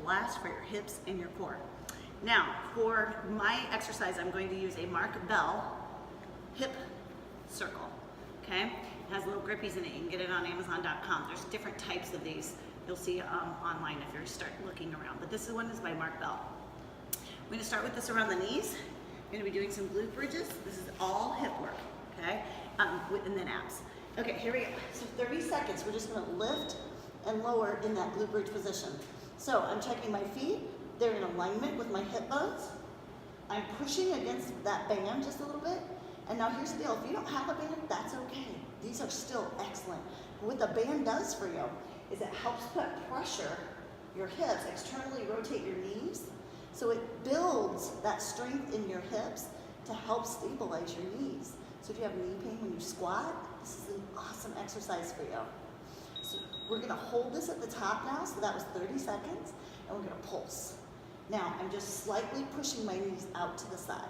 blast for your hips and your core. Now, for my exercise, I'm going to use a Mark Bell hip circle, okay? It has little grippies in it. You can get it on Amazon.com. There's different types of these. You'll see online if you start looking around. But this one is by Mark Bell. I'm going to start with this around the knees. I'm going to be doing some glute bridges. This is all hip work, okay? And then abs. Okay, here we go. So 30 seconds. We're just going to lift and lower in that glute bridge position. So I'm checking my feet. They're in alignment with my hip bones. I'm pushing against that band just a little bit. And now here's the deal. If you don't have a band, that's okay. These are still excellent. What the band does for you is it helps put pressure, your hips, externally rotate your knees. So it builds that strength in your hips to help stabilize your knees. So if you have knee pain when you squat, this is an awesome exercise for you. So we're gonna hold this at the top now, so that was 30 seconds, and we're gonna pulse. Now, I'm just slightly pushing my knees out to the side.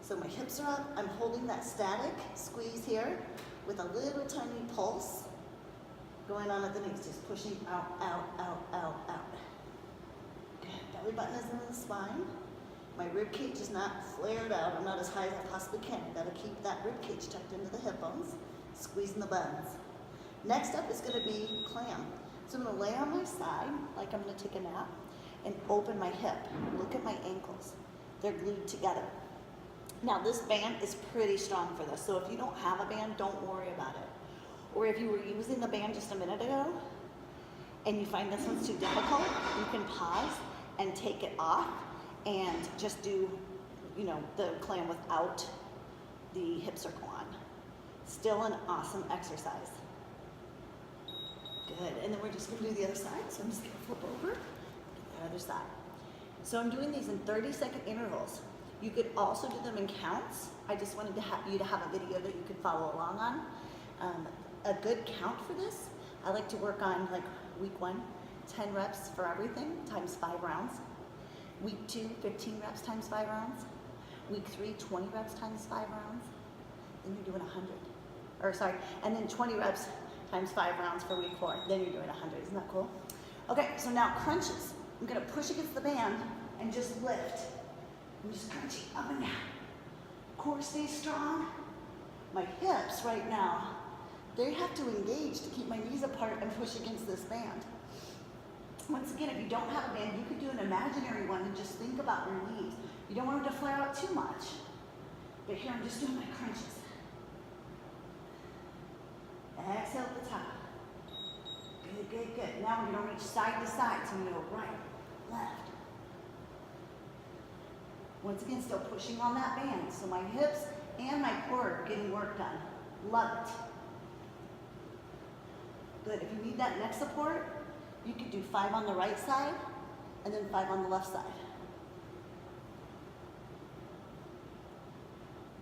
So my hips are up, I'm holding that static squeeze here with a little tiny pulse going on at the knees, just pushing out, out, out, out, out. Good, belly button is in the spine. My rib cage is not flared out. I'm not as high as I possibly can. I've got to keep that rib cage tucked into the hip bones, squeezing the buns. Next up is going to be clam. So I'm going to lay on my side like I'm going to take a nap and open my hip. Look at my ankles. They're glued together. Now this band is pretty strong for this. So if you don't have a band, don't worry about it. Or if you were using the band just a minute ago and you find this one's too difficult, you can pause and take it off and just do, you know, the clam without the hip circle on. Still an awesome exercise. Good, and then we're just gonna do the other side. So I'm just gonna flip over, get the other side. So I'm doing these in 30-second intervals. You could also do them in counts. I just wanted you to have a video that you could follow along on. A good count for this, I like to work on like week 1, 10 reps for everything times 5 rounds. Week 2, 15 reps times 5 rounds. Week 3, 20 reps times 5 rounds. Then you're doing 100. Or sorry, and then 20 reps times 5 rounds for week 4. Then you're doing 100. Isn't that cool? Okay, so now crunches. I'm gonna push against the band and just lift. I'm just crunching up and down. Core stays strong. My hips right now, they have to engage to keep my knees apart and push against this band. Once again, if you don't have a band, you could do an imaginary one and just think about your knees. You don't want them to flare out too much. But here, I'm just doing my crunches. Exhale at the top. Good, good, good. Now we're gonna reach side to side. So I'm gonna go right, left. Once again, still pushing on that band. So my hips and my core are getting work done. Love it. Good, if you need that neck support, you could do 5 on the right side and then 5 on the left side.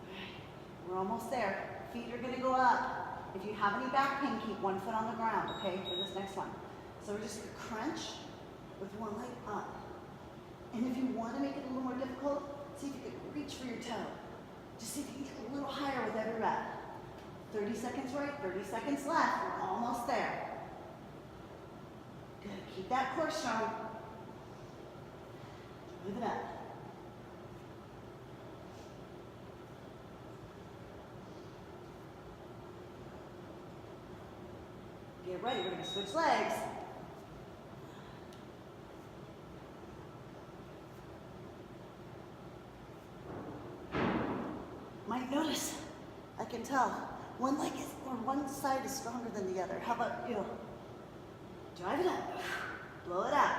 All right, we're almost there. Feet are gonna go up. If you have any back pain, keep 1 foot on the ground, okay, for this next one. So we're just gonna crunch with 1 leg up. And if you wanna make it a little more difficult, see if you can reach for your toe. Just see if you can get a little higher with every rep. 30 seconds right, 30 seconds left. We're almost there. Good, keep that core strong. Move it up. Get ready, we're gonna switch legs. Might notice, I can tell, one leg is, or one side is stronger than the other. How about you? Drive it up, blow it out.